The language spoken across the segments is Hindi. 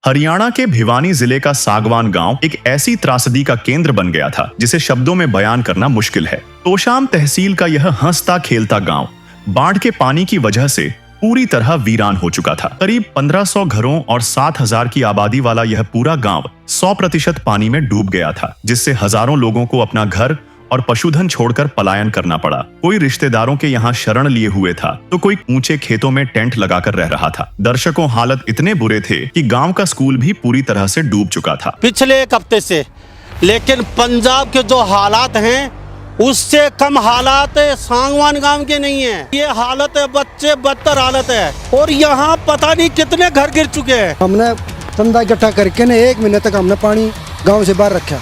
हरियाणा के भिवानी जिले का सागवान गांव एक ऐसी त्रासदी का केंद्र बन गया था जिसे शब्दों में बयान करना मुश्किल है। तोशाम तहसील का यह हंसता खेलता गांव बाढ़ के पानी की वजह से पूरी तरह वीरान हो चुका था। करीब 1500 घरों और 7000 की आबादी वाला यह पूरा गांव 100% पानी में डूब गया था, जिससे हजारों लोगों को अपना घर और पशुधन छोड़कर पलायन करना पड़ा। कोई रिश्तेदारों के यहाँ शरण लिए हुए था तो कोई ऊंचे खेतों में टेंट लगाकर रह रहा था। दर्शकों, हालत इतने बुरे थे कि गांव का स्कूल भी पूरी तरह से डूब चुका था पिछले एक हफ्ते से। लेकिन पंजाब के जो हालात हैं उससे कम हालात सागवान गांव के नहीं है। ये हालत है, बच्चे बदतर हालत है और यहाँ पता नहीं कितने घर गिर चुके हैं। हमने चंदा इकट्ठा करके ने 1 महीने तक हमने पानी गांव से बाहर रखा,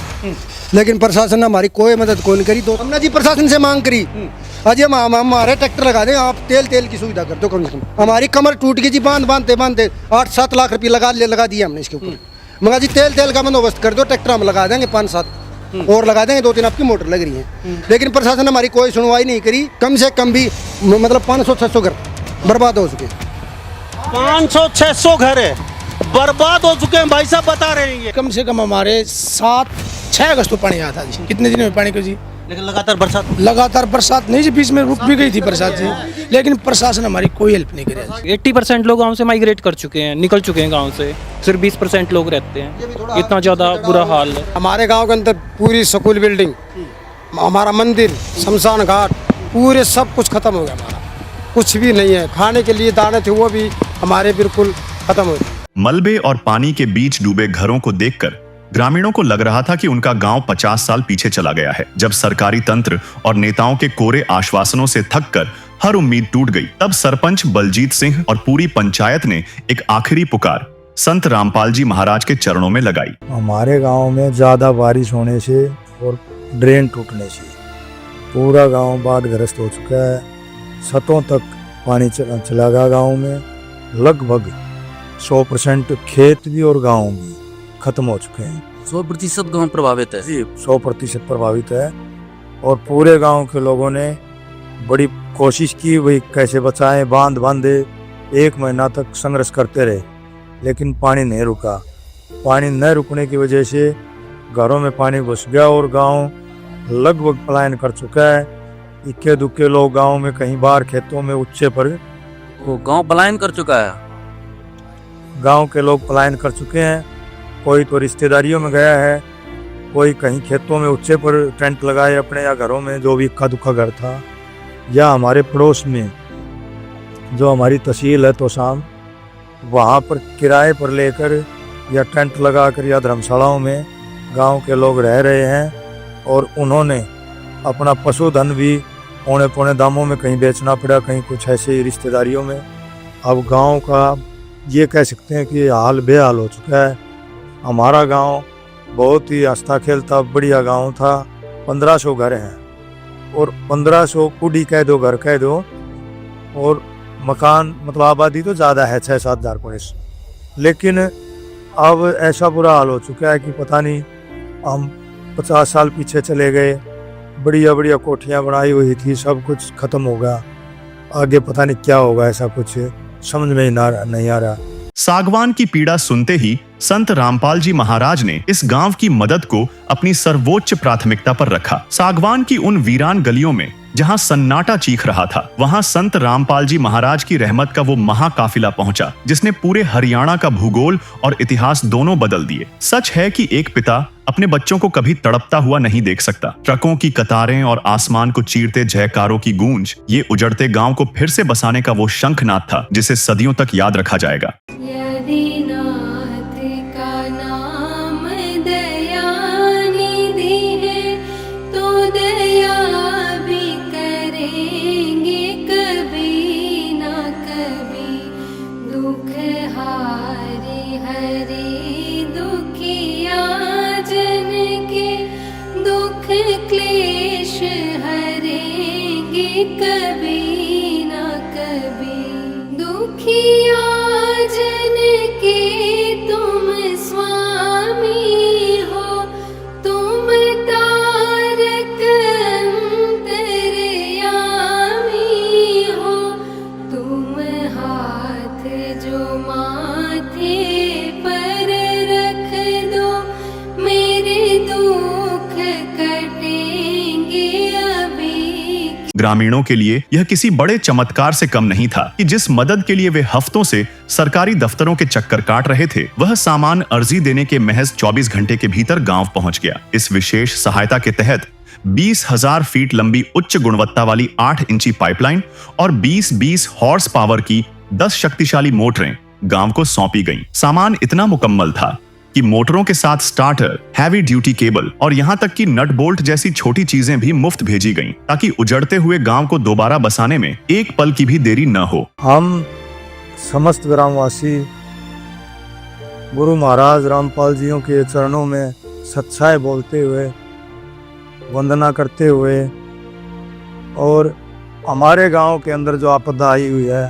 लेकिन प्रशासन ने हमारी कोई मदद कोई नहीं करी। तो हमने जी प्रशासन से मांग करी, आज हम हमारे ट्रैक्टर लगा दें, आप तेल की सुविधा कर दो कम से कम। हमारी कमर टूट गई जी, बांधते 8-7 लाख रुपये लगा दिए हमने इसके ऊपर। मगर जी तेल का बंदोबस्त कर दो, ट्रैक्टर हम लगा देंगे 5-7 और लगा देंगे, 2-3 आपकी मोटर लग रही है। लेकिन प्रशासन ने हमारी कोई सुनवाई नहीं करी। कम से कम भी मतलब 500-600 घर बर्बाद हो चुके। 500-600 घर है बर्बाद हो चुके हैं भाई साहब, बता रहे हैं। कम से कम हमारे 7-6 अगस्त को पानी आया था जी। कितने दिन में पानी को जी? लेकिन लगातार बरसात नहीं जी, बीच में रुक भी गई थी बरसात जी, लेकिन प्रशासन हमारी कोई हेल्प नहीं करे। 80% लोग गांव से माइग्रेट कर चुके हैं, निकल चुके हैं गांव से। सिर्फ 20% लोग रहते हैं। इतना ज़्यादा बुरा हाल है। हमारे गांव के अंदर पूरी स्कूल बिल्डिंग, हमारा मंदिर, शमशान घाट, पूरे सब कुछ खत्म हो गया। हमारा कुछ भी नहीं है। खाने के लिए दाने थे वो भी हमारे बिल्कुल खत्म हो गए। मलबे और पानी के बीच डूबे घरों को देखकर ग्रामीणों को लग रहा था कि उनका गांव 50 साल पीछे चला गया है। जब सरकारी तंत्र और नेताओं के कोरे आश्वासनों से थककर हर उम्मीद टूट गई, तब सरपंच बलजीत सिंह और पूरी पंचायत ने एक आखिरी पुकार संत रामपाल जी महाराज के चरणों में लगाई। हमारे गांव में ज्यादा बारिश होने से और ड्रेन टूटने से पूरा गांव बाढ़ग्रस्त हो चुका है। छतों तक पानी चला गया। गाँव में लगभग 100% खेत भी और गाँव भी खत्म हो चुके हैं। 100% गांव प्रभावित है जी, 100% प्रभावित है। और पूरे गांव के लोगों ने बड़ी कोशिश की, वही कैसे बचाएं, बांध बांधे 1 महीना तक संघर्ष करते रहे, लेकिन पानी नहीं रुका। पानी न रुकने की वजह से घरों में पानी घुस गया और गांव लगभग पलायन कर चुका है। इक्के दुक्के लोग गांव में कहीं बाहर खेतों में ऊंचे पर वो गांव पलायन कर चुका है। गांव के लोग पलायन कर चुके हैं। कोई तो रिश्तेदारियों में गया है, कोई कहीं खेतों में ऊंचे पर टेंट लगाए अपने, या घरों में जो भी इक्का दुक्का घर था, या हमारे पड़ोस में जो हमारी तहसील है तोशाम, वहाँ पर किराए पर लेकर या टेंट लगाकर या धर्मशालाओं में गांव के लोग रह रहे हैं। और उन्होंने अपना पशुधन भी पौने पौने दामों में कहीं बेचना पड़ा, कहीं कुछ ऐसे रिश्तेदारियों में। अब गांव का ये कह सकते हैं कि हाल बेहाल हो चुका है। हमारा गांव बहुत ही हंसता खेलता बढ़िया गांव था। 1500 घर हैं और 1500 कुडी कह दो, घर कह दो, और मकान मतलब आबादी तो ज़्यादा है, 6-7 हज़ार पुलिस। लेकिन अब ऐसा बुरा हाल हो चुका है कि पता नहीं, हम 50 साल पीछे चले गए। बढ़िया बढ़िया कोठियाँ बनाई हुई थी, सब कुछ खत्म हो गया। आगे पता नहीं क्या होगा, ऐसा कुछ समझ में नहीं आ रहा। सागवान की पीड़ा सुनते ही संत रामपाल जी महाराज ने इस गांव की मदद को अपनी सर्वोच्च प्राथमिकता पर रखा। सागवान की उन वीरान गलियों में जहां सन्नाटा चीख रहा था, वहां संत रामपाल जी महाराज की रहमत का वो महाकाफिला पहुंचा जिसने पूरे हरियाणा का भूगोल और इतिहास दोनों बदल दिए। सच है कि एक पिता अपने बच्चों को कभी तड़पता हुआ नहीं देख सकता। ट्रकों की कतारें और आसमान को चीरते जयकारों की गूंज ये उजड़ते गांव को फिर से बसाने का वो शंखनाद था जिसे सदियों तक याद रखा जाएगा। कभी ना कभी दुखिया जन के तुम स्वामी हो, तुम तारक अंतर्यामी हो, तुम हाथ जो माथे पर ग्रामीणों के लिए यह किसी बड़े चमत्कार से कम नहीं था कि जिस मदद के लिए वे हफ्तों से सरकारी दफ्तरों के चक्कर काट रहे थे, वह सामान अर्जी देने के महज 24 घंटे के भीतर गांव पहुंच गया। इस विशेष सहायता के तहत 20,000 फीट लंबी उच्च गुणवत्ता वाली 8 इंची पाइपलाइन और 20-20 हॉर्स पावर की 10 शक्तिशाली मोटरें गांव को सौंपी गईं। सामान इतना मुकम्मल था कि मोटरों के साथ स्टार्टर, हैवी ड्यूटी केबल और यहां तक कि नट बोल्ट जैसी छोटी चीजें भी मुफ्त भेजी गईं, ताकि उजड़ते हुए गांव को दोबारा बसाने में एक पल की भी देरी न हो। हम समस्त ग्रामवासी गुरु महाराज रामपाल जियों के चरणों में सच्चाई बोलते हुए, वंदना करते हुए और हमारे गांव के अंदर जो आपदा आई हुई है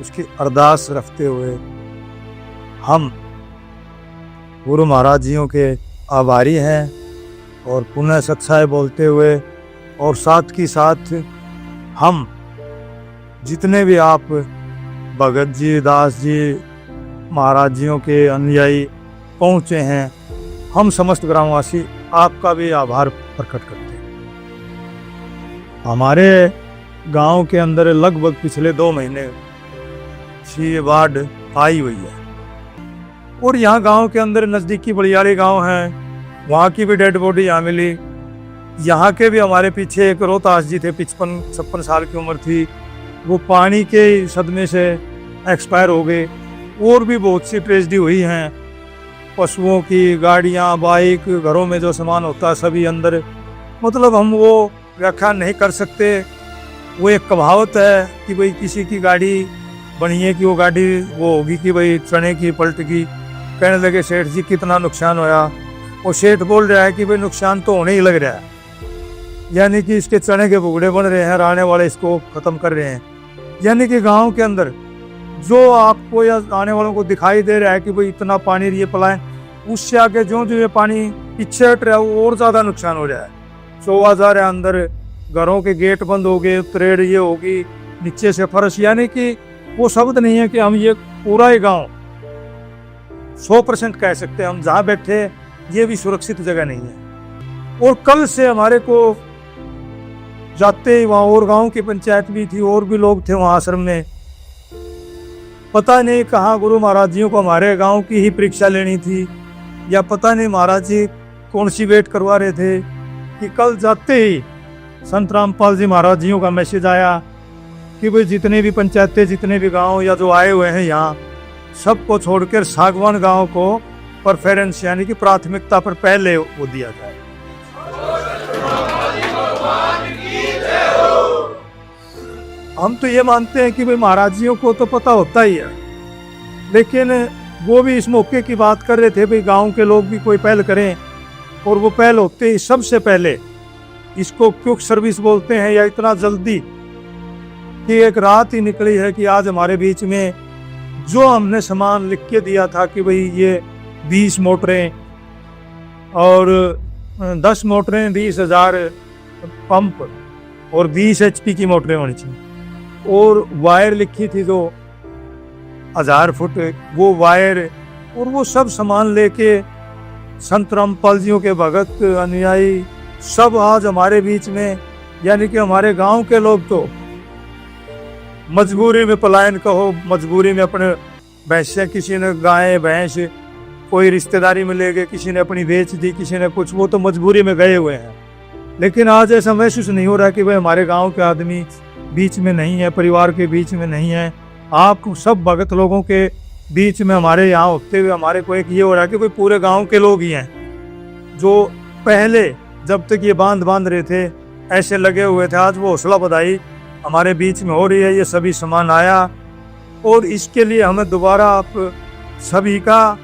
उसकी अरदास रखते हुए हम गुरु महाराज जियों के आभारी हैं और पुनः सच्चाई बोलते हुए और साथ ही साथ हम जितने भी आप भगत जी, दास जी, महाराज जियों के अनुयायी पहुँचे हैं, हम समस्त ग्रामवासी आपका भी आभार प्रकट करते हैं। हमारे गांव के अंदर लगभग पिछले 2 महीने से बाढ़ आई हुई है और यहाँ गांव के अंदर नज़दीकी बलियारी गांव है, वहाँ की भी डेड बॉडी यहाँ मिली। यहाँ के भी हमारे पीछे एक रोहतास जी थे, 55-56 साल की उम्र थी, वो पानी के सदमे से एक्सपायर हो गए। और भी बहुत सी ट्रेजेडी हुई हैं, पशुओं की, गाड़ियाँ, बाइक, घरों में जो सामान होता है सभी अंदर, मतलब हम वो व्याख्या नहीं कर सकते। वो एक कहावत है कि भाई किसी की गाड़ी बनी है कि वो गाड़ी वो होगी कि भाई चने की पलट गई। कहने लगे सेठ जी कितना नुकसान होया, और सेठ बोल रहा है कि भाई नुकसान तो होने ही लग रहा है, यानी कि इसके चने के बुगड़े बन रहे हैं, आने वाले इसको ख़त्म कर रहे हैं। यानी कि गांव के अंदर जो आपको या आने वालों को दिखाई दे रहा है कि भाई इतना पानी ये पलाएं, उससे आगे जो जो ये पानी पीछे हट रहा है वो और ज़्यादा नुकसान हो रहा है। चौवा जा रहा है अंदर, घरों के गेट बंद हो गए, त्रेड़ ये होगी, नीचे से फर्श, यानी कि वो शब्द नहीं है कि हम ये पूरा ही गांव 100% कह सकते हैं हम जहाँ बैठे ये भी सुरक्षित जगह नहीं है। और कल से हमारे को जाते ही वहाँ और गांव की पंचायत भी थी, और भी लोग थे वहाँ आश्रम में, पता नहीं कहाँ गुरु महाराज जियों को हमारे गांव की ही परीक्षा लेनी थी या पता नहीं महाराज जी कौन सी वेट करवा रहे थे कि कल जाते ही संत रामपाल जी महाराज जियों का मैसेज आया कि भाई जितने भी पंचायतें, जितने भी गांव या जो आए हुए हैं यहाँ, सबको छोड़कर सागवान गांव को प्रेफरेंस यानी कि प्राथमिकता पर पहले वो दिया जाए। हम तो ये मानते हैं कि भाई महाराज जियों को तो पता होता ही है, लेकिन वो भी इस मौके की बात कर रहे थे भाई गांव के लोग भी कोई पहल करें, और वो पहल होते ही सबसे पहले इसको क्विक सर्विस बोलते हैं या इतना जल्दी कि एक रात ही निकली है कि आज हमारे बीच में जो हमने सामान लिख के दिया था कि भाई ये 20 मोटरें और 10 मोटरें, 20,000 पंप और 20 HP की मोटरें होनी चाहिए, और वायर लिखी थी जो 1000 फुट वो वायर, और वो सब सामान लेके संत रामपाल जियों के भगत अनुयायी सब आज हमारे बीच में, यानी कि हमारे गांव के लोग तो मजबूरी में पलायन कहो, मजबूरी में अपने भैंसें, किसी ने गाय भैंस कोई रिश्तेदारी में ले गए, किसी ने अपनी बेच दी, किसी ने कुछ, वो तो मजबूरी में गए हुए हैं। लेकिन आज ऐसा महसूस नहीं हो रहा कि भाई हमारे गांव के आदमी बीच में नहीं है, परिवार के बीच में नहीं है। आप सब भगत लोगों के बीच में हमारे यहाँ होते हुए हमारे को एक ये हो रहा है कि कोई पूरे गांव के लोग ही हैं जो पहले जब तक ये बांध रहे थे ऐसे लगे हुए थे। आज वो हौसला बधाई हमारे बीच में हो रही है, ये सभी सामान आया, और इसके लिए हमें दोबारा आप सभी का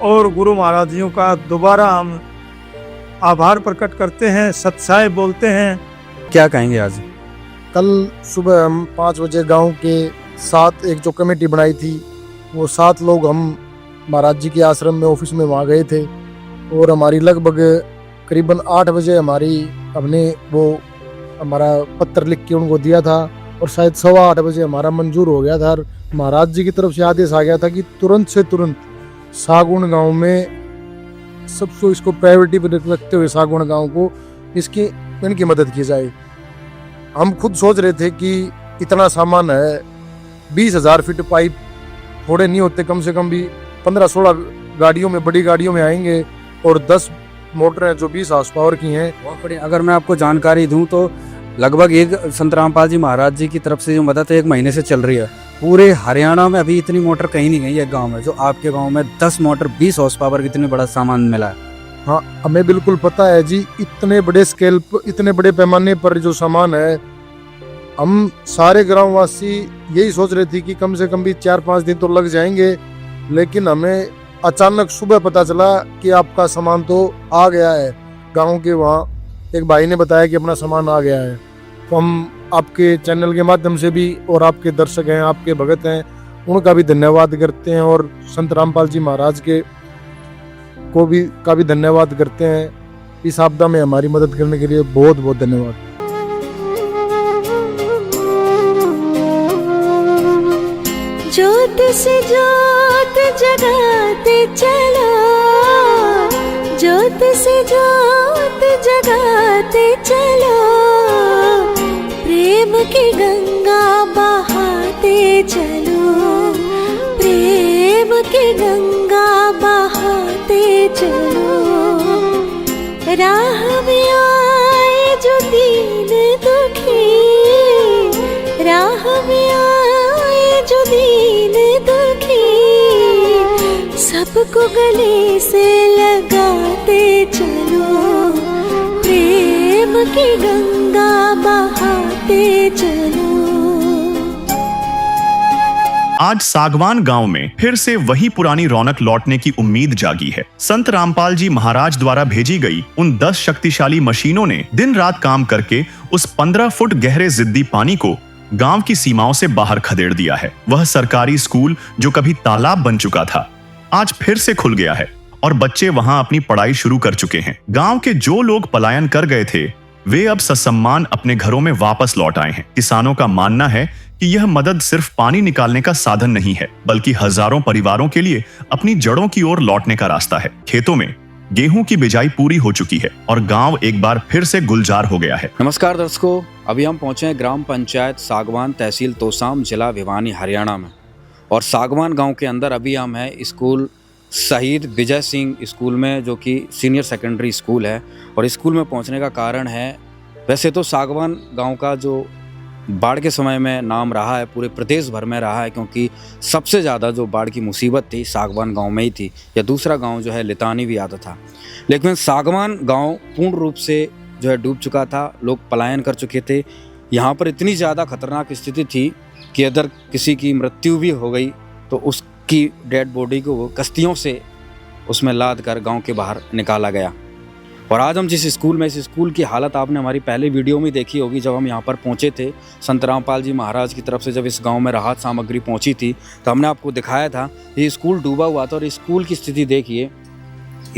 और गुरु महाराज जियों का दोबारा हम आभार प्रकट करते हैं, सच्चाई बोलते हैं। क्या कहेंगे आज? कल सुबह हम 5 बजे गांव के 7 एक जो कमेटी बनाई थी वो 7 लोग हम महाराज जी के आश्रम में ऑफिस में वहाँ गए थे, और हमारी लगभग करीबन 8 बजे हमने वो हमारा पत्र लिख के उनको दिया था, और शायद 8:15 बजे हमारा मंजूर हो गया था। और महाराज जी की तरफ से आदेश आ गया था कि तुरंत से तुरंत सागुन गांव में सबको इसको प्रायोरिटी पर रखते हुए सागुन गांव को इनकी मदद की जाए। हम खुद सोच रहे थे कि इतना सामान है, 20,000 फीट पाइप थोड़े नहीं होते, कम से कम भी 15-16 गाड़ियों में, बड़ी गाड़ियों में आएंगे, और 10 मोटरें जो 20 हाउस पावर की हैं। बहुत बढ़िया। अगर मैं आपको जानकारी दूं तो लगभग एक संत रामपाल जी महाराज जी की तरफ से जो मदद है 1 महीने से चल रही है। पूरे हरियाणा में अभी इतनी मोटर कहीं नहीं गई है गांव में, जो आपके गांव में 10 मोटर 20 हॉर्स पावर कितने बड़ा सामान मिला है। हाँ, हमें बिल्कुल पता है जी, इतने बड़े स्केल पर, इतने बड़े पैमाने पर जो सामान है, हम सारे ग्रामवासी यही सोच रहे थे कि कम से कम भी 4-5 दिन तो लग जाएंगे, लेकिन हमें अचानक सुबह पता चला कि आपका सामान तो आ गया है। गांव के वहाँ एक भाई ने बताया कि अपना सामान आ गया है। तो हम आपके चैनल के माध्यम से भी, और आपके दर्शक हैं, आपके भगत हैं, उनका भी धन्यवाद करते हैं, और संत रामपाल जी महाराज के को भी का भी धन्यवाद करते हैं। इस आपदा में हमारी मदद करने के लिए बहुत बहुत धन्यवाद। ज्योत से ज्योत जगाते चलो, ज्योत से ज्योत जगाते चलो, प्रेम की गंगा बहाते चलो, प्रेम की गंगा बहाते चलो। राह में आए जो दीन दुखी, राह में आए जो दीन दुखी, सबको गले से लगाते चलो, प्रेम की गंगा बहाते चलो। आज सागवान गांव में फिर से वही पुरानी रौनक लौटने की उम्मीद जागी है। संत रामपाल जी महाराज द्वारा भेजी गई उन 10 शक्तिशाली मशीनों ने दिन रात काम करके उस 15 फुट गहरे जिद्दी पानी को गांव की सीमाओं से बाहर खदेड़ दिया है। वह सरकारी स्कूल जो कभी तालाब बन चुका था, आज फिर से खुल गया है और बच्चे वहां अपनी पढ़ाई शुरू कर चुके हैं। गांव के जो लोग पलायन कर गए थे, वे अब ससम्मान अपने घरों में वापस लौट आए हैं। किसानों का मानना है कि यह मदद सिर्फ पानी निकालने का साधन नहीं है, बल्कि हजारों परिवारों के लिए अपनी जड़ों की ओर लौटने का रास्ता है। खेतों में गेहूं की बिजाई पूरी हो चुकी है और गांव एक बार फिर से गुलजार हो गया है। नमस्कार दर्शकों, अभी हम पहुंचे हैं ग्राम पंचायत सागवान, तहसील तोसाम, जिला भिवानी, हरियाणा में। और सागवान गांव के अंदर अभी हम हैं स्कूल शहीद विजय सिंह स्कूल में, जो कि सीनियर सेकेंडरी स्कूल है। और स्कूल में पहुंचने का कारण है, वैसे तो सागवान गांव का जो बाढ़ के समय में नाम रहा है, पूरे प्रदेश भर में रहा है, क्योंकि सबसे ज़्यादा जो बाढ़ की मुसीबत थी सागवान गांव में ही थी। या दूसरा गांव जो है लितानी भी आता था, लेकिन सागवान गांव पूर्ण रूप से जो है डूब चुका था। लोग पलायन कर चुके थे। यहाँ पर इतनी ज़्यादा खतरनाक स्थिति थी कि अगर किसी की मृत्यु भी हो गई तो उसकी डेड बॉडी को वो कश्तियों से उसमें लाद कर गाँव के बाहर निकाला गया। और आज हम जिस स्कूल में, इस स्कूल की हालत आपने हमारी पहले वीडियो में देखी होगी। जब हम यहाँ पर पहुँचे थे, संत रामपाल जी महाराज की तरफ से जब इस गांव में राहत सामग्री पहुँची थी, तो हमने आपको दिखाया था ये स्कूल डूबा हुआ था। और स्कूल की स्थिति देखिए,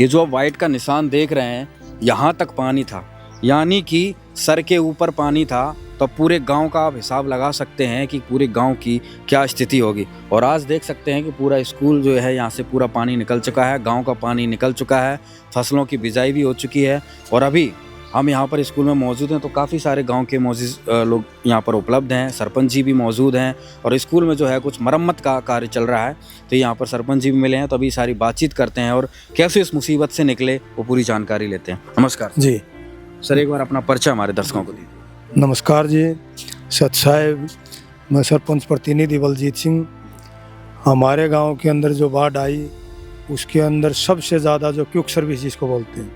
ये जो आप वाइट का निशान देख रहे हैं, यहाँ तक पानी था, यानी कि सर के ऊपर पानी था। तो पूरे गांव का आप हिसाब लगा सकते हैं कि पूरे गांव की क्या स्थिति होगी। और आज देख सकते हैं कि पूरा स्कूल जो है, यहाँ से पूरा पानी निकल चुका है, गांव का पानी निकल चुका है, फसलों की बिजाई भी हो चुकी है। और अभी हम यहाँ पर स्कूल में मौजूद हैं तो काफ़ी सारे गांव के मौजूद लोग यहाँ पर उपलब्ध हैं। सरपंच जी भी मौजूद हैं और स्कूल में जो है कुछ मरम्मत का कार्य चल रहा है, तो यहाँ पर सरपंच जी भी मिले हैं। तो अभी सारी बातचीत करते हैं और कैसे इस मुसीबत से निकले वो पूरी जानकारी लेते हैं। नमस्कार जी सर, एक बार अपना परिचय हमारे दर्शकों को दीजिए। नमस्कार जी, सत साहेब, मैं सरपंच प्रतिनिधि बलजीत सिंह। हमारे गांव के अंदर जो बाढ़ आई, उसके अंदर सबसे ज़्यादा जो क्विक सर्विस जिसको बोलते हैं,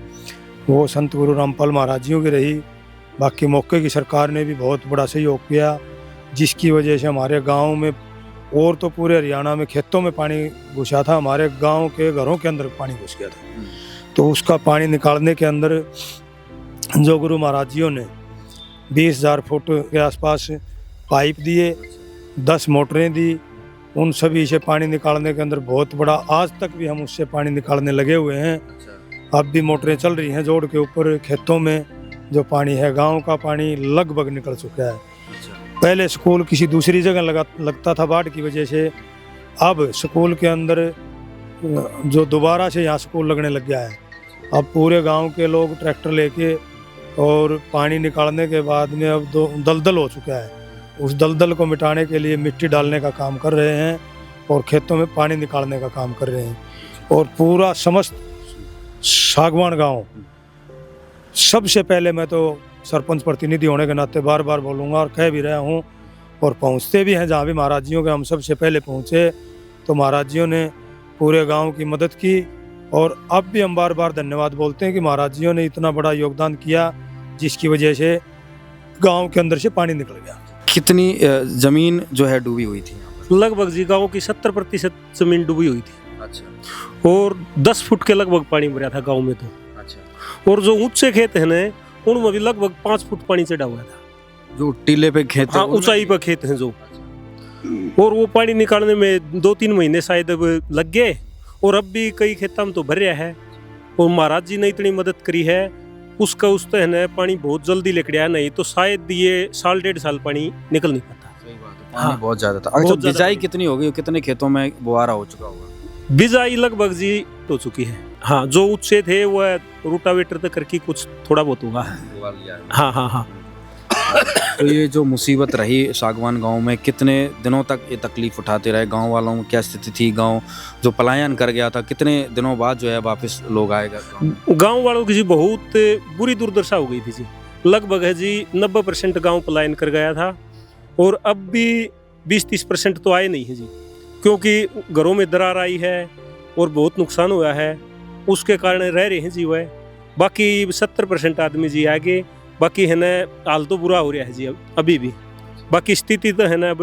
वो संत गुरु रामपाल महाराज जियों की रही। बाकी मौके की सरकार ने भी बहुत बड़ा सहयोग किया, जिसकी वजह से हमारे गांव में और तो पूरे हरियाणा में खेतों में पानी घुसा था, हमारे गांव के घरों के अंदर पानी घुस गया था। तो उसका पानी निकालने के अंदर जो गुरु महाराज जियों ने 20,000 फुट के आसपास पाइप दिए, 10 मोटरें दी, उन सभी से पानी निकालने के अंदर बहुत बड़ा, आज तक भी हम उससे पानी निकालने लगे हुए हैं। अब भी मोटरें चल रही हैं जोड़ के ऊपर। खेतों में जो पानी है, गांव का पानी लगभग निकल चुका है। पहले स्कूल किसी दूसरी जगह लगता था बाढ़ की वजह से, अब स्कूल के अंदर जो दोबारा से यहाँ स्कूल लगने लग गया है। अब पूरे गांव के लोग ट्रैक्टर लेके और पानी निकालने के बाद में अब दलदल हो चुका है। उस दलदल को मिटाने के लिए मिट्टी डालने का काम कर रहे हैं और खेतों में पानी निकालने का काम कर रहे हैं। और पूरा समस्त सागवान गांव, सबसे पहले मैं तो सरपंच प्रतिनिधि होने के नाते बार बार बोलूँगा और कह भी रहा हूँ और पहुँचते भी हैं। जहाँ भी महाराज जियों के हम सबसे पहले पहुँचे तो महाराज जियों ने पूरे गांव की मदद की और अब भी हम बार बार धन्यवाद बोलते हैं कि महाराज जियों ने इतना बड़ा योगदान किया जिसकी वजह से गांव के अंदर से पानी निकल गया। कितनी जमीन जो है डूबी हुई थी? लगभग जी गांव की 70% जमीन डूबी हुई थी। अच्छा। और 10 फुट के लगभग पानी भरा था गांव में तो। अच्छा। और जो ऊंचे खेत है ना उनमें भी लगभग 5 फुट पानी चढ़ा हुआ था। जो टीले पे खेत है, हाँ, ऊंचाई पर खेत हैं जो। और वो पानी निकालने में 2-3 महीने शायद अब लग गए और अब भी कई खेतों में तो भर रहा है। और महाराज जी ने इतनी मदद करी है उसका उस तो है ना पानी बहुत जल्दी निकल आया, नहीं तो शायद ये 1.5 साल पानी निकल नहीं पाता। सही बात है, पानी बहुत ज्यादा था। अच्छा, बिजाई कितनी हो गई, कितने खेतों में बुआरा हो चुका होगा? बिजाई लगभग जी हो चुकी है। हाँ, जो ऊंचे थे वो रोटावेटर तक करके कुछ थोड़ा बहुत होगा। हाँ हाँ हाँ। तो ये जो मुसीबत रही सागवान गांव में, कितने दिनों तक ये तकलीफ उठाते रहे? गांव वालों में क्या स्थिति थी? गांव जो पलायन कर गया था कितने दिनों बाद जो है वापस लोग आएगा? गांव वालों की जी बहुत बुरी दुर्दशा हो गई थी जी। लगभग है जी 90% गांव पलायन कर गया था और अब भी 20-30% तो आए नहीं है जी, क्योंकि घरों में दरार आई है और बहुत नुकसान हुआ है, उसके कारण रह रहे हैं जी वह। बाकी 70% आदमी जी आगे, बाकी है ना हाल तो बुरा हो रहा है जी अभी भी। बाकी स्थिति तो है ना अब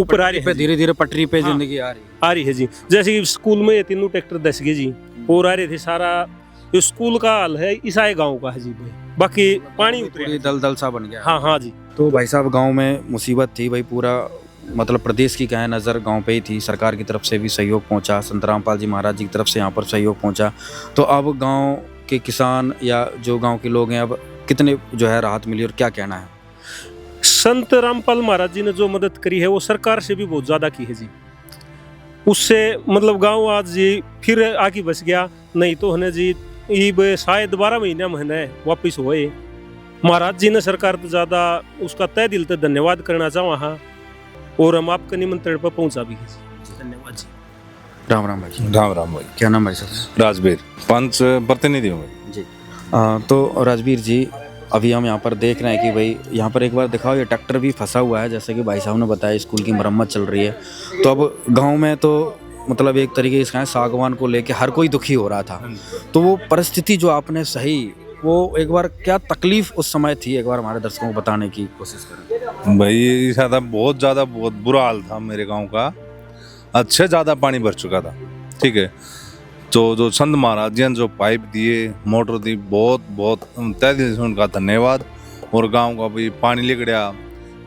ऊपर आ रही है, धीरे धीरे पटरी पे जिंदगी आ रही है जी। जैसे कि स्कूल में ये तीनों ट्रैक्टर दस गए जी और आ रहे थे। सारा जो स्कूल का हाल है ईसाई गांव का है जी भाई, बाकी पानी उतरे दलदल सा बन गया। हाँ हाँ जी। तो भाई साहब गांव में मुसीबत थी भाई, पूरा मतलब प्रदेश की कहें नज़र गांव पे ही थी। सरकार की तरफ से भी सहयोग पहुंचा, संत रामपाल जी महाराज जी की तरफ से यहाँ पर सहयोग पहुंचा। तो अब गांव के किसान या जो गांव के लोग हैं अब कितने जो है राहत मिली और क्या कहना है? संत रामपाल महाराज जी ने जो मदद करी है वो सरकार से भी बहुत ज़्यादा की है जी। उससे मतलब गांव आज जी फिर आगे बच गया, नहीं तो है जी ये शायद 12 महीने में है वापिस हुए। महाराज जी ने सरकार तो ज़्यादा उसका तय दिल से धन्यवाद करना चाहूँ हाँ, और हम आपके निमंत्रण पर पहुँचा भी है। धन्यवाद जी। राम राम भाई। राम राम भाई। क्या नाम भाई साहब? राजवीर, पंच प्रतिनिधि हूँ जी। तो राजवीर जी, अभी हम यहाँ पर देख रहे हैं कि भाई यहाँ पर एक बार दिखाओ, ये ट्रैक्टर भी फंसा हुआ है जैसे कि भाई साहब ने बताया, स्कूल की मरम्मत चल रही है। तो अब गांव में तो मतलब एक तरीके से सागवान को लेके हर कोई दुखी हो रहा था। तो वो परिस्थिति जो आपने सही, वो एक बार क्या तकलीफ उस समय थी, एक बार हमारे दर्शकों को बताने की कोशिश करें। भाई ज़्यादा बहुत बुरा हाल था मेरे गाँव का। अच्छे ज़्यादा पानी भर चुका था, ठीक है। तो जो संत महाराज जी ने जो पाइप दिए, मोटर दी, बहुत तहे दिल से उनका धन्यवाद। और गांव का भी पानी लिख गया,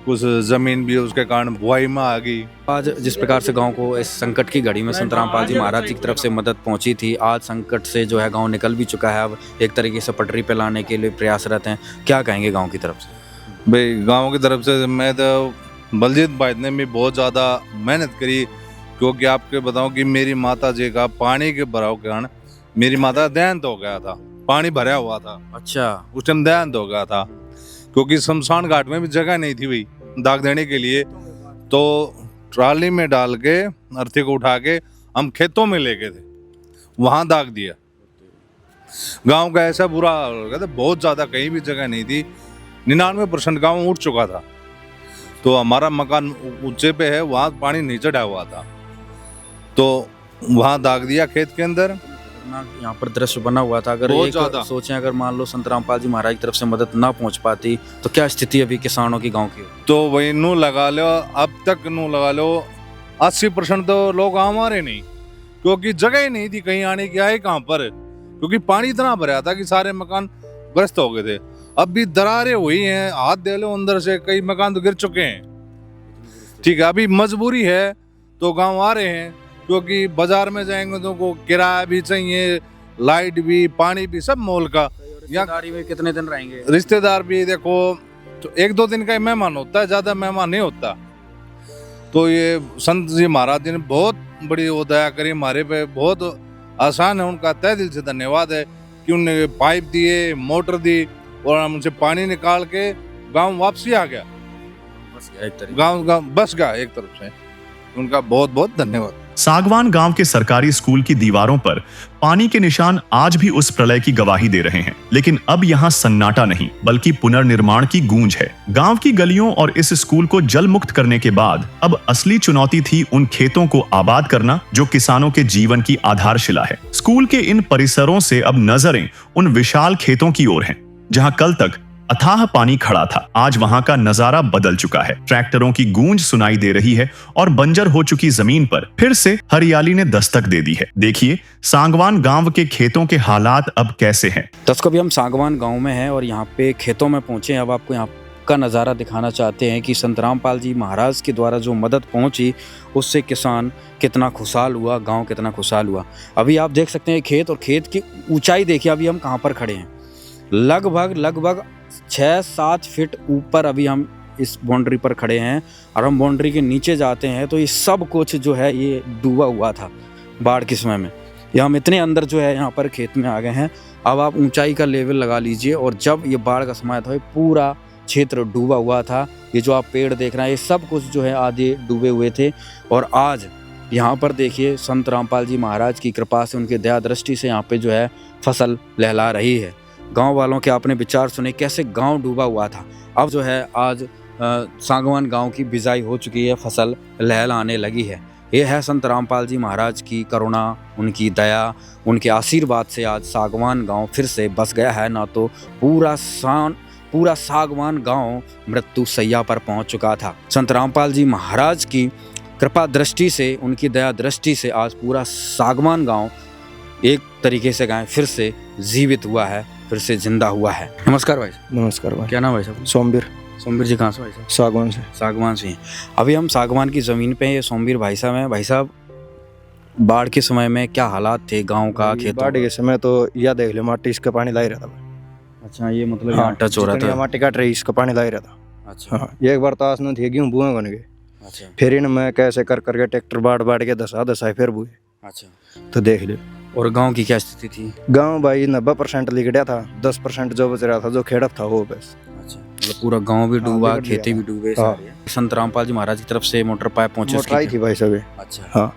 कुछ जमीन भी उसके कारण बुआई में आ गई। आज जिस प्रकार से गांव को इस संकट की घड़ी में संत रामपाल जी महाराज जी की तरफ से मदद पहुंची थी, आज संकट से जो है गांव निकल भी चुका है, अब एक तरीके से पटरी पे लाने के लिए प्रयासरत हैं। क्या कहेंगे गाँव की तरफ से? भाई गाँव की तरफ से मैं तो बलजीत भाई ने भी बहुत ज़्यादा मेहनत करी, क्योंकि आपके बताऊं कि मेरी माता जी का पानी के भराव के कारण मेरी माता देहांत हो गया था, पानी भरा हुआ था। अच्छा। उस टाइम देहांत हो गया था, क्योंकि शमशान घाट में भी जगह नहीं थी भाई दाग देने के लिए। तो ट्राली में डाल के अर्थी को उठा के हम खेतों में लेके थे, वहाँ दाग दिया। गांव का ऐसा बुरा हाल हो गया था, बहुत ज़्यादा कहीं भी जगह नहीं थी। 99% गाँव उठ चुका था। तो हमारा मकान ऊंचे पे है, वहाँ पानी नहीं चढ़ा हुआ था, तो वहाँ दाग दिया खेत के अंदर। यहाँ पर दृश्य बना हुआ था। अगर एक सोचें, अगर मान लो संत रामपाल जी महाराज की तरफ से मदद ना पहुँच पाती तो क्या स्थिति अभी किसानों की गांव की? तो वही नू लगा लो, अब तक नू लगा लो 80% तो लोग हमारे नहीं, क्योंकि जगह ही नहीं थी कहीं आने की। आए कहाँ पर, क्योंकि पानी इतना भरा था कि सारे मकान ग्रस्त हो गए थे। अब भी दरारें हुई हैं, हाथ दे लो अंदर से, कई मकान तो गिर चुके हैं, ठीक है। अभी मजबूरी है तो गांव आ रहे हैं, क्योंकि बाजार में जाएंगे तो को किराया भी चाहिए, लाइट भी, पानी भी, सब मोल का। रिश्तेदारी में कितने दिन रहेंगे? रिश्तेदार भी देखो तो 1-2 दिन का ही मेहमान होता है, ज्यादा मेहमान नहीं होता। तो ये संत जी महाराज जी ने बहुत बड़ी वो दया करी हमारे पे, बहुत आसान है। उनका तहे दिल से धन्यवाद है कि उन्होंने पाइप दिए, मोटर दी और हम उनसे पानी निकाल के गांव वापसी आ गया, गांव बस गया एक तरफ से। उनका बहुत बहुत धन्यवाद। सागवान गांव के सरकारी स्कूल की दीवारों पर पानी के निशान आज भी उस प्रलय की गवाही दे रहे हैं, लेकिन अब यहाँ सन्नाटा नहीं बल्कि पुनर्निर्माण की गूंज है। गांव की गलियों और इस स्कूल को जल मुक्त करने के बाद अब असली चुनौती थी उन खेतों को आबाद करना जो किसानों के जीवन की आधारशिला है। स्कूल के इन परिसरों से अब नजरें उन विशाल खेतों की ओर हैं, जहां कल तक अथाह पानी खड़ा था। आज वहां का नजारा बदल चुका है। ट्रैक्टरों की गूंज सुनाई दे रही है और बंजर हो चुकी जमीन पर फिर से हरियाली ने दस्तक दे दी है। देखिए सागवान गांव के खेतों के हालात अब कैसे हैं। दोस्तों अभी हम सागवान गांव में हैं और यहाँ पे खेतों में पहुंचे हैं। अब आपको यहाँ का नज़ारा दिखाना चाहते हैं कि संत रामपाल जी महाराज के द्वारा जो मदद पहुंची उससे किसान कितना खुशहाल हुआ, गाँव कितना खुशहाल हुआ। अभी आप देख सकते हैं खेत, और खेत की ऊंचाई देखिए अभी हम कहाँ पर खड़े हैं। लगभग 6-7 फीट ऊपर अभी हम इस बाउंड्री पर खड़े हैं, और हम बाउंड्री के नीचे जाते हैं तो ये सब कुछ जो है ये डूबा हुआ था बाढ़ के समय में। ये हम इतने अंदर जो है यहाँ पर खेत में आ गए हैं। अब आप ऊंचाई का लेवल लगा लीजिए, और जब ये बाढ़ का समय था ये पूरा क्षेत्र डूबा हुआ था। ये जो आप पेड़ देख रहे हैं ये सब कुछ जो है आधे डूबे हुए थे, और आज यहाँ पर देखिए संत रामपाल जी महाराज की कृपा से, उनके दया दृष्टि से यहाँ पे जो है फसल लहला रही है। गांव वालों के आपने विचार सुने कैसे गांव डूबा हुआ था। अब जो है आज सागवान गांव की बिजाई हो चुकी है, फसल लहलाने लगी है। ये है संत रामपाल जी महाराज की करुणा, उनकी दया, उनके आशीर्वाद से आज सागवान गांव फिर से बस गया है। ना तो पूरा सागवान गांव मृत्यु सैया पर पहुंच चुका था। संत रामपाल जी महाराज की कृपा दृष्टि से, उनकी दया दृष्टि से आज पूरा सागवान गांव एक तरीके से गाय फिर से जीवित हुआ है, फिर से जिंदा हुआ है। नमस्कार भाई। नमस्कार भाई। क्या नाम भाई साहब? सोमवीर जी। कहाँ से भाई साहब? सागवान से हैं। अभी हम सागवान की ज़मीन पे ये सोमवीर भाई साहब हैं। भाई साहब बाढ़ के समय में क्या हालात थे गांव का, खेतों? बाढ़ के समय तो यह देख लो, माटी इसका पानी ला ही रहा था। अच्छा, ये मतलब यहाँ टच हो रहा था, माटी काट रही इसका पानी ला ही रहा था। अच्छा हाँ, एक बार तो आसमान थी गेहूँ बुए बन गए। अच्छा, फिर इनमें कैसे कर करके ट्रैक्टर बाढ़ के दसा फिर बुए। अच्छा, तो देख लो। और गांव की क्या स्थिति थी? गांव भाई 90% लिख गया था, 10% जो बच रहा था, जो खेड़प था वो बस। अच्छा, मतलब पूरा गांव भी डूबा, खेती भी डूबे सारे। संत रामपाल जी महाराज की तरफ से मोटर पाइप पहुंचे थी भाई सभी। अच्छा हाँ,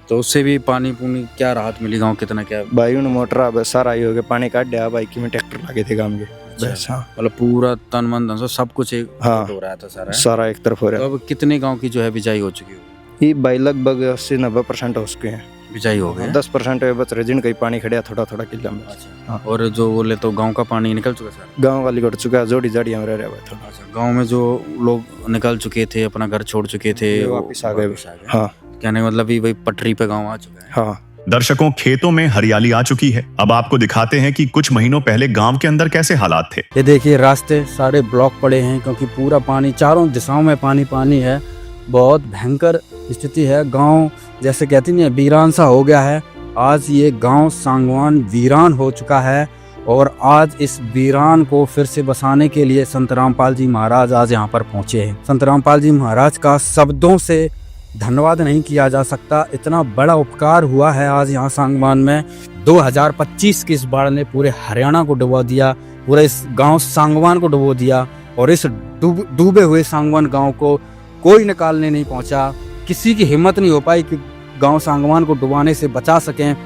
तो उससे भी पानी पुनी क्या राहत मिली गांव? कितना क्या भाई उन मोटर सारा ही हो गया, पानी काट दिया भाई की में ट्रैक्टर लगे थे गांव के। मतलब पूरा तन मन धन सब कुछ एक हो रहा था, सारा एक तरफ हो रहा है। तो अब कितने गांव की जो है बिजाई हो चुकी है? ये भाई लगभग 80-90% हो चुके हैं, बिजाई हो गए। 10% बच रहे जिनका पानी खड़ा थोड़ा किला में। अच्छा, और जो बोले तो गांव का पानी निकल चुका सर? गांव वाली कट चुका है, जोड़ी जाड़ियां रह रहा है थोड़ा। अच्छा, गांव में जो लोग निकल चुके थे, अपना घर छोड़ चुके थे, वापस आ गए। हाँ, कहने मतलब वही पटरी पे गाँव आ चुका है। हाँ दर्शकों, खेतों में हरियाली आ चुकी है। अब आपको दिखाते हैं कि कुछ महीनों पहले गांव के अंदर कैसे हालात थे। ये देखिए रास्ते सारे ब्लॉक पड़े हैं क्योंकि पूरा पानी, चारों दिशाओं में पानी है। बहुत भयंकर स्थिति है। गांव जैसे कहती नहीं, वीरान सा हो गया है। आज ये गांव सागवान वीरान हो चुका है, और आज इस वीरान को फिर से बसाने के लिए संत रामपाल जी महाराज आज यहाँ पर पहुँचे हैं। संत रामपाल जी महाराज का शब्दों से धन्यवाद नहीं किया जा सकता। इतना बड़ा उपकार हुआ है आज यहाँ सागवान में। 2025 की इस बाढ़ ने पूरे हरियाणा को डुबा दिया, पूरे इस गांव सागवान को डुबो दिया, और इस डूबे हुए सागवान गांव को कोई निकालने नहीं पहुंचा। किसी की हिम्मत नहीं हो पाई कि गांव सागवान को डुबाने से बचा सकें।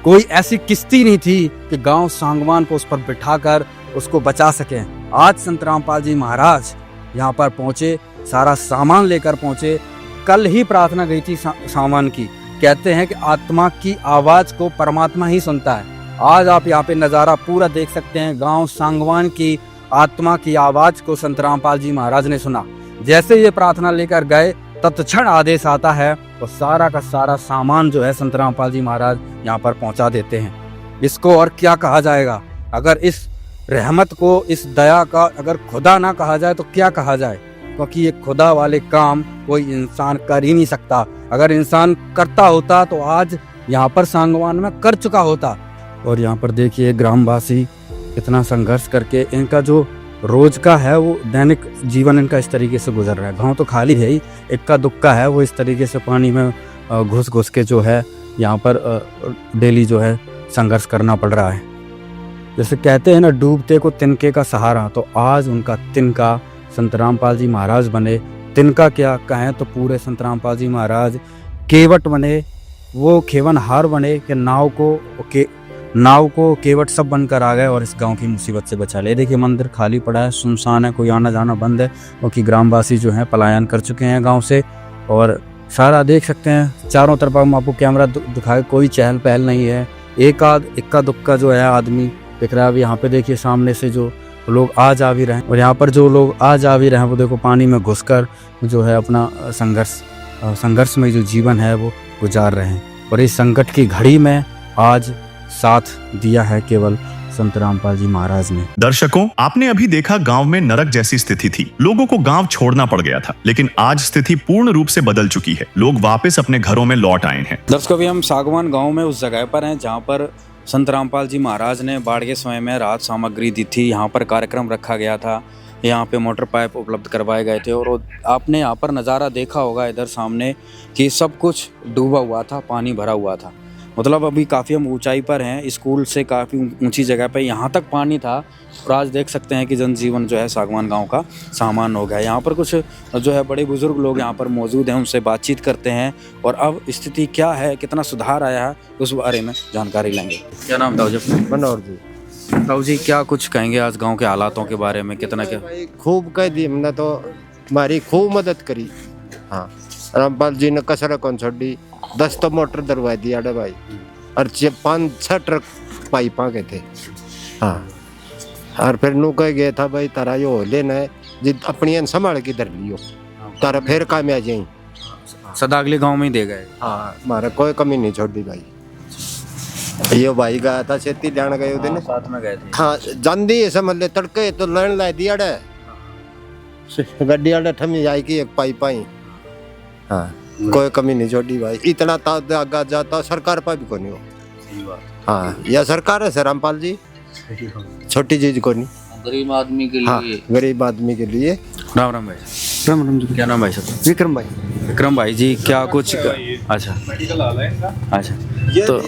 कोई ऐसी किश्ती नहीं थी कि गांव सागवान को उस पर बिठाकर उसको बचा सकें। आज संत रामपाल जी महाराज यहाँ पर पहुंचे, सारा सामान लेकर पहुंचे। कल ही प्रार्थना गई थी सामान की। कहते हैं कि आत्मा की आवाज को परमात्मा ही सुनता है। आज आप यहाँ पे नज़ारा पूरा देख सकते हैं। गांव सागवान की आत्मा की आवाज को संत रामपाल जी महाराज ने सुना। जैसे ये प्रार्थना लेकर गए तत्क्षण आदेश आता है, तो सारा का सारा सामान जो है संत रामपाल जी महाराज यहाँ पर पहुँचा देते हैं। इसको और क्या कहा जाएगा? अगर इस रहमत को, इस दया का अगर खुदा ना कहा जाए तो क्या कहा जाए? क्योंकि ये खुदा वाले काम कोई इंसान कर ही नहीं सकता। अगर इंसान करता होता तो आज यहाँ पर सागवान में कर चुका होता। और यहाँ पर देखिए ग्रामवासी कितना संघर्ष करके, इनका जो रोज का है वो दैनिक जीवन इनका इस तरीके से गुजर रहा है। गाँव तो खाली है ही, इक्का दुक्का है वो इस तरीके से पानी में घुस के जो है यहाँ पर डेली जो है संघर्ष करना पड़ रहा है। जैसे कहते हैं ना, डूबते को तिनके का सहारा, तो आज उनका तिनका संत रामपाल जी महाराज बने। तिनका क्या कहें तो पूरे संत रामपाल जी महाराज केवट बने, वो खेवनहार बने कि नाव को केवट सब बनकर आ गए और इस गांव की मुसीबत से बचा ले। देखिए मंदिर खाली पड़ा है, सुनसान है, कोई आना जाना बंद है, क्योंकि ग्रामवासी जो हैं पलायन कर चुके हैं गांव से। और सारा देख सकते हैं चारों तरफ, हम आपको कैमरा दिखाए, कोई चहल पहल नहीं है। इक्का दुक्का जो है आदमी दिख रहा है। अभी यहाँ पे देखिए सामने से जो लोग आ जा भी रहे हैं, और यहाँ पर जो लोग आ जा भी रहे हैं वो देखो पानी में घुसकर जो है अपना संघर्ष में जो जीवन है वो गुजार रहे हैं। और इस संकट की घड़ी में आज साथ दिया है केवल संत रामपाल जी महाराज ने। दर्शकों, आपने अभी देखा गांव में नरक जैसी स्थिति थी, लोगों को गांव छोड़ना पड़ गया था, लेकिन आज स्थिति पूर्ण रूप से बदल चुकी है, लोग वापस अपने घरों में लौट आए हैं। दर्शकों, अभी हम सागवान गांव में उस जगह पर हैं जहां पर संत रामपाल जी महाराज ने बाढ़ के समय में राहत सामग्री दी थी। यहाँ पर कार्यक्रम रखा गया था, यहाँ पे मोटर पाइप उपलब्ध करवाए गए थे, और आपने यहाँ पर नज़ारा देखा होगा इधर सामने कि सब कुछ डूबा हुआ था, पानी भरा हुआ था। मतलब अभी काफ़ी हम ऊंचाई पर हैं, स्कूल से काफ़ी ऊंची जगह पर यहाँ तक पानी था, और आज देख सकते हैं कि जनजीवन जो है सागवान गांव का सामान्य हो गया है। यहाँ पर कुछ जो है बड़े बुजुर्ग लोग यहाँ पर मौजूद हैं, उनसे बातचीत करते हैं और अब स्थिति क्या है, कितना सुधार आया है, उस बारे में जानकारी लेंगे। क्या नाम ताऊ जी? मनोहर जी। ताऊ जी, क्या कुछ कहेंगे आज गाँव के हालातों के बारे में? कितना क्या खूब कह दी हमने, तो हमारी खूब मदद करी। हाँ, रामपाल जी ने कसर कौन छोड़ी, 10 तो मोटर दरवा दी अड़े भाई, और 5-6 ट्रक पाइप आ गए थे। हाँ, और फिर नू कह गया था भाई तारा यो लेना है जिद अपनी संभाल के धर लियो, तारा फिर काम आ जाए। सदा अगले गांव में ही दे गए। हाँ, हमारा कोई कमी नहीं छोड़ दी भाई। ये भाई गया था खेती लेने गए दिन, साथ में गए थे। हाँ, जानदी है समझ ले, तड़के तो लैन ला दिया गड्डी वाले ठमी जाए की एक पाइप आई। हाँ, कोई कमी नहीं छोड़ी भाई, इतना आगा जाता सरकार पर भी को नहीं हो। हाँ, यह सरकार है रामपाल जी, छोटी चीज को नहीं, गरीब आदमी के लिए। हाँ, गरीब आदमी के लिए। राम राम भाई। राम राम जी। क्या नाम भाई साहब? विक्रम भाई। विक्रम भाई जी, क्या कुछ अच्छा तो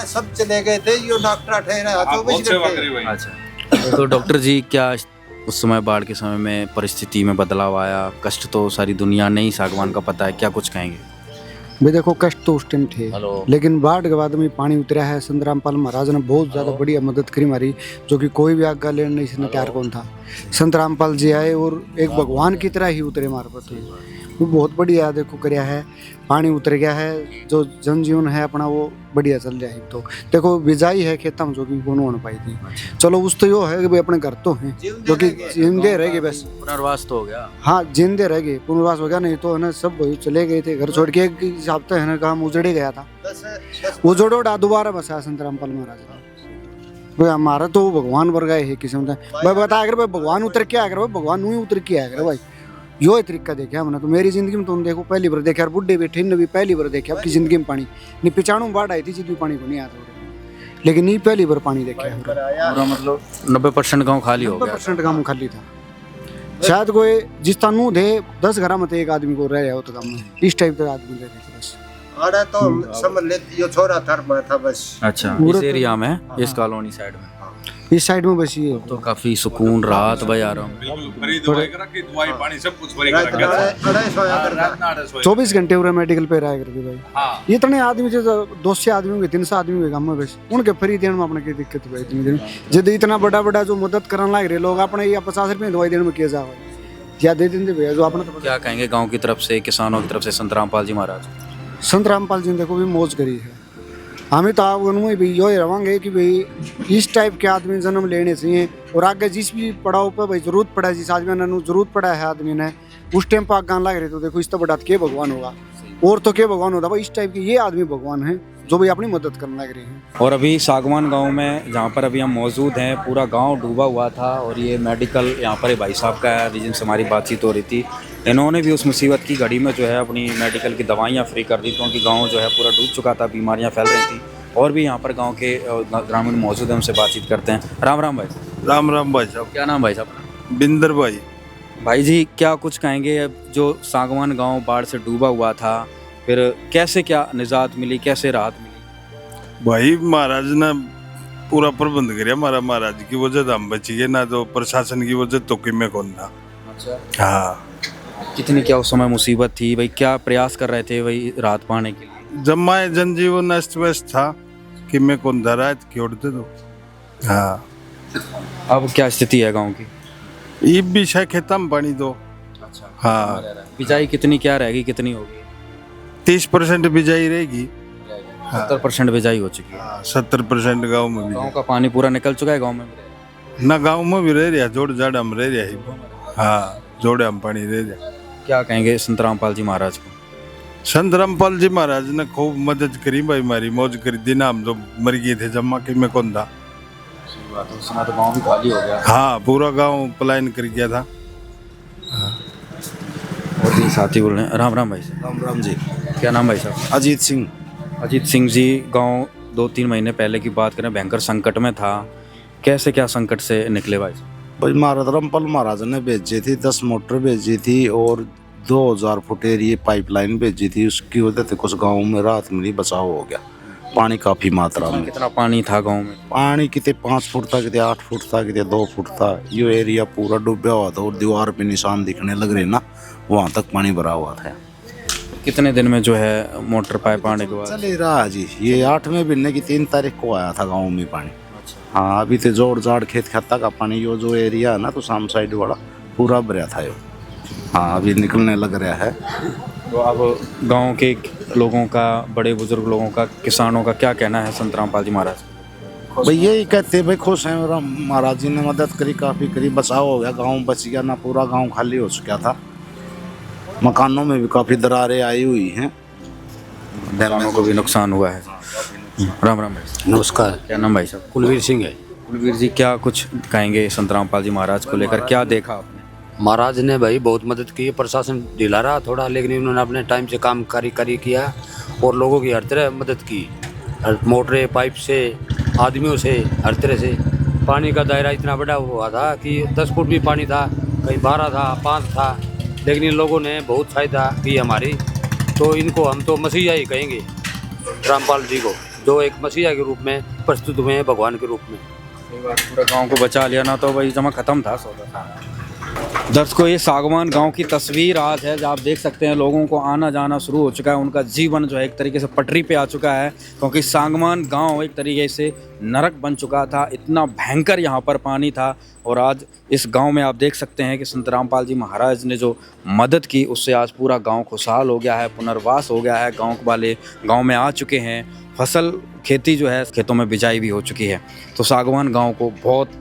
सब चले गए थे, यो डॉक्टर ठहरा 24 घंटे। अच्छा, तो डॉक्टर जी, क्या उस समय बाढ़ के समय में परिस्थिति में बदलाव आया? कष्ट तो सारी दुनिया ने ही सागवान का पता है, क्या कुछ कहेंगे? भाई देखो, कष्ट तो उस टाइम थे, लेकिन बाढ़ के बाद में पानी उतरा है। संत रामपाल महाराज ने बहुत ज़्यादा बढ़िया मदद करी हमारी, जो कि कोई भी आगे लेने नहीं से तैयार कौन था। संत रामपाल जी आए और एक भगवान की तरह ही उतरे हमारे पर, वो बहुत बढ़िया देखो कराया है। पानी उतर गया है, जो जनजीवन है अपना वो बढ़िया चल रहा है। तो देखो बिजाई है खेतों में, जो कि कौन होने पाई थी। चलो उस तो यो है कि भाई अपने घर तो हैं जो कि जिंदे रह गए, बस पुनर्वास तो हो गया। हाँ, जिंदे रह गए, पुनर्वास हो गया, नहीं तो है ना सब वही चले गए थे घर छोड़ के। एक हिसाब से है ना काम उजड़े गया था, उजड़ोड़ा दोबारा बसाया संत रामपाल महाराज का। भाई हमारा तो भगवान वर्ग है किस्म का। भाई बता अगर भाई भगवान उतर के आकर, भाई भगवान नहीं उतर के आकर भाई, यो तरीका देखा हमने तो मेरी जिंदगी में। तुम देखो पहली बार देखा, बुढ़े बैठे ने भी पहली बार देखा आपकी जिंदगी में पानी। नहीं 95 बाढ़ आई थी, जितनी पानी को नहीं आता, लेकिन नहीं पहली बार पानी देखा। पूरा मतलब 90% गांव खाली हो गया। 90% गांव खाली था। शायद कोई जिस तानू थे 10 घर में एक आदमी को रह रहा हो तो काम में इस टाइप का आदमी रह थे बस। अरे तो समझ ले, यो छोरा था बस। अच्छा, इस एरिया में, इस कॉलोनी साइड में, इस साइड में बस ये तो काफी सुकून राहत भाई आ रहा हूँ। 24 घंटे पूरा मेडिकल पे रहा करके भाई। इतने आदमी थे, 200 आदमी के 300 आदमी के गाँव में बस, उनके फ्री देने में अपने की दिक्कत भाई। इतनी दिन जब इतना बड़ा जो मदद करने लग रहे लोग, अपने या 50 रुपये दवाई देने में किया जाए या दे देते भैया जो अपने। क्या कहेंगे गाँव की तरफ से, किसानों की तरफ से संत रामपाल जी महाराज? संत रामपाल जी ने देखो भी मौज करी है। हमें तो आप उनमें भी यो ही रहेंगे कि भाई इस टाइप के आदमी जन्म लेने चाहिए, और आगे जिस भी पड़ाव पर भाई जरूरत पड़ा, जिस आदमी ने जरूरत पड़ा है आदमी ने उस टाइम पर आग गान लग रहे, तो देखो इस तो बड़ा के भगवान होगा, और तो क्या भगवान होता भाई। इस टाइप के ये आदमी भगवान है जो भी अपनी मदद करने लग रहे हैं। और अभी सागवान गांव में जहां पर अभी हम मौजूद हैं, पूरा गांव डूबा हुआ था, और ये मेडिकल यहाँ पर भाई साहब का है जिनसे हमारी बातचीत हो रही थी। इन्होंने भी उस मुसीबत की घड़ी में जो है अपनी मेडिकल की दवाइयाँ फ्री कर दी, क्योंकि गाँव जो है पूरा डूब चुका था, बीमारियाँ फैल रही थी। और भी यहाँ पर गांव के ग्रामीण मौजूद हैं, उनसे बातचीत करते हैं। राम राम भाई। राम राम भाई साहब। क्या नाम भाई साहब? बिंदर भाई। भाई जी, क्या कुछ कहेंगे, जो सागवान गांव बाढ़ से डूबा हुआ था, फिर कैसे क्या निजात मिली, कैसे राहत मिली? भाई महाराज ने पूरा प्रबंध करे हमारा महाराज की वजह से हम बची गए, ना तो प्रशासन की वजह तो किमें कौन था। अच्छा, हाँ, कितनी क्या उस समय मुसीबत थी भाई, क्या प्रयास कर रहे थे भाई राहत पाने के लिए? जमाए जनजीवन अस्त व्यस्त था, किमें कौन था रात की उड़ते तो। हाँ, अब क्या स्थिति है गांव की? ये भी शायद खेता में पानी दो। अच्छा, हाँ, बिजाई कितनी क्या रहेगी, कितनी होगी? 30% बिजाई रहेगी। 70% बिजाई हो चुकी है। 70% गाँव में भी। गांव का पानी पूरा निकल चुका है गांव में? ना गाँव में भी रह रहा, जोड़ जाड़ हम रह रहा। हाँ, जोड़े हम पानी रह रहा। क्या कहेंगे संत रामपाल जी महाराज को? संत रामपाल जी महाराज ने खूब मदद करी भाई, हमारी मौज करी दी ना, हम तो मर गए थे जम्मा के में कौन था। उस समय तो गांव भी खाली हो गया। हाँ, पूरा गांव पलायन कर गया था। और भी साथी बोल रहे हैं। राम राम भाई साहब। राम राम जी। क्या नाम भाई साहब? अजीत सिंह। अजीत सिंह जी, गांव 2-3 महीने पहले की बात करें भयंकर संकट में था, कैसे क्या संकट से निकले भाई साहब? भाई महाराज रामपाल महाराज ने भेजी थी, 10 मोटर भेजी थी और 2000 फुट एरिए पाइपलाइन भेजी थी। उसकी वजह से कुछ गाँव में राहत मिली, बचाव हो गया। पानी काफी मात्रा में। कितना पानी था गांव में? पानी कितने 5 फुट था, कितने 8 फुट था, कितने 2 फुट था। ये एरिया पूरा डूबा हुआ था और दीवार पे निशान दिखने लग रहे ना, वहाँ तक पानी भरा हुआ था। कितने दिन में जो है मोटर पाइप आने के बाद? चले रहा जी, ये 8वें महीने की 3 तारीख को आया था गाँव में पानी। हाँ, अभी तो जोड़ जाड़ खेत खाता का पानी, यो जो एरिया है ना तो शाम साइड वाला पूरा भरा था यो। हाँ, अभी निकलने लग रहा है। तो अब गांव के लोगों का, बड़े बुजुर्ग लोगों का, किसानों का क्या कहना है संत रामपाल जी महाराज? भाई यही कहते भाई खुश हैं, महाराज जी ने मदद करी, काफ़ी करी, बचाव हो गया, गांव बच गया ना, पूरा गांव खाली हो चुका था। मकानों में भी काफ़ी दरारें आई हुई हैं, मकानों को भी नुकसान हुआ है। राम राम भाई। नमस्कार। क्या नाम भाई साहब? कुलवीर सिंह है। कुलवीर जी, क्या कुछ कहेंगे संत रामपाल जी महाराज को लेकर, क्या देखा आपने? महाराज ने भाई बहुत मदद की है, प्रशासन ढीला रहा थोड़ा, लेकिन उन्होंने अपने टाइम से काम कारी किया और लोगों की हर तरह मदद की, मोटरें, पाइप से, आदमियों से, हर तरह से। पानी का दायरा इतना बड़ा हुआ था कि 10 फुट भी पानी था, कहीं 12 था, 5 था, लेकिन इन लोगों ने बहुत सहायता की हमारी। तो इनको हम तो मसीहा ही कहेंगे, रामपाल जी को, जो एक मसीहा के रूप में प्रस्तुत हुए हैं, भगवान के रूप में। पूरा गांव को बचा लिया ना, तो भाई जमा खत्म था सौदा। दर्शकों, ये सागवान गांव की तस्वीर आज है, जब आप देख सकते हैं लोगों को आना जाना शुरू हो चुका है, उनका जीवन जो है एक तरीके से पटरी पे आ चुका है, क्योंकि सागवान गांव एक तरीके से नरक बन चुका था। इतना भयंकर यहाँ पर पानी था और आज इस गांव में आप देख सकते हैं कि संत रामपाल जी महाराज ने जो मदद की, उससे आज पूरा गांव खुशहाल हो गया है, पुनर्वास हो गया है, गाँव वाले गाँव में आ चुके हैं, फसल खेती जो है खेतों में बिजाई भी हो चुकी है। तो सागवान गाँव को बहुत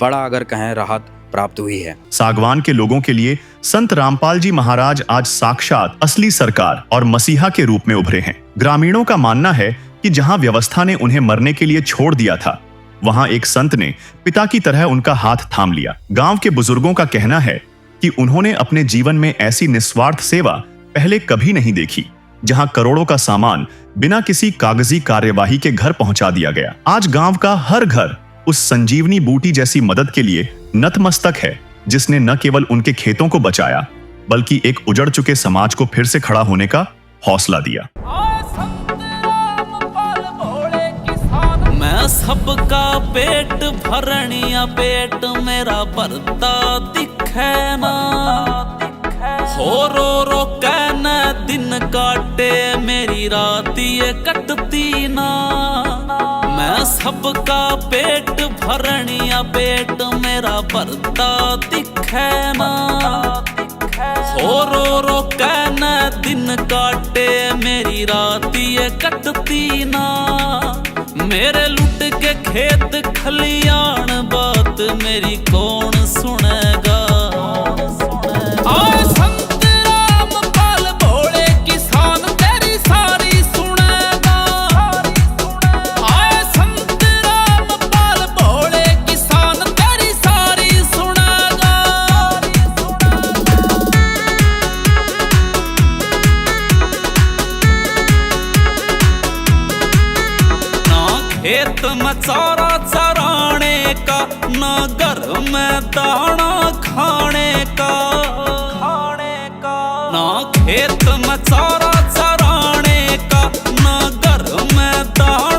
बड़ा अगर कहें राहत प्राप्त हुई है। सागवान के लोगों के लिए संत रामपाल जी महाराज आज साक्षात असली सरकार और मसीहा के रूप में उभरे हैं। ग्रामीणों का मानना है कि जहां व्यवस्था ने उन्हें मरने के लिए छोड़ दिया था, वहां एक संत ने पिता की तरह उनका हाथ थाम लिया। गांव के बुजुर्गों का कहना है कि उन्होंने अपने जीवन में ऐसी निस्वार्थ सेवा पहले कभी नहीं देखी, जहां करोड़ों का सामान बिना किसी कागजी कार्यवाही के घर पहुंचा दिया गया। आज गांव का हर घर उस संजीवनी बूटी जैसी मदद के लिए नतमस्तक है, जिसने न केवल उनके खेतों को बचाया, बल्कि एक उजड़ चुके समाज को फिर से खड़ा होने का हौसला दिया। मैं सबका पेट भरनिया, पेट मेरा भरता दिखे ना, हो रो कहना दिन काटे, मेरी रात ये कटती ना। मैं सबका पेट भरनिया, पेट मेरा भरता दिखे ना, हो रो कहना दिन काटे, मेरी रात ये कटती ना। मेरे लुट के खेत खलियान, बात मेरी कौन सुनेगा। आए संत रामपाल भोले किसान, तेरी सारी सुनेगा। आए संत रामपाल भोले किसान, तेरी सारी सुनेगा। खेत में चारा चराने का, ना घर में दाना खाने का, ना खेत में चारा चराने का, ना घर में दाना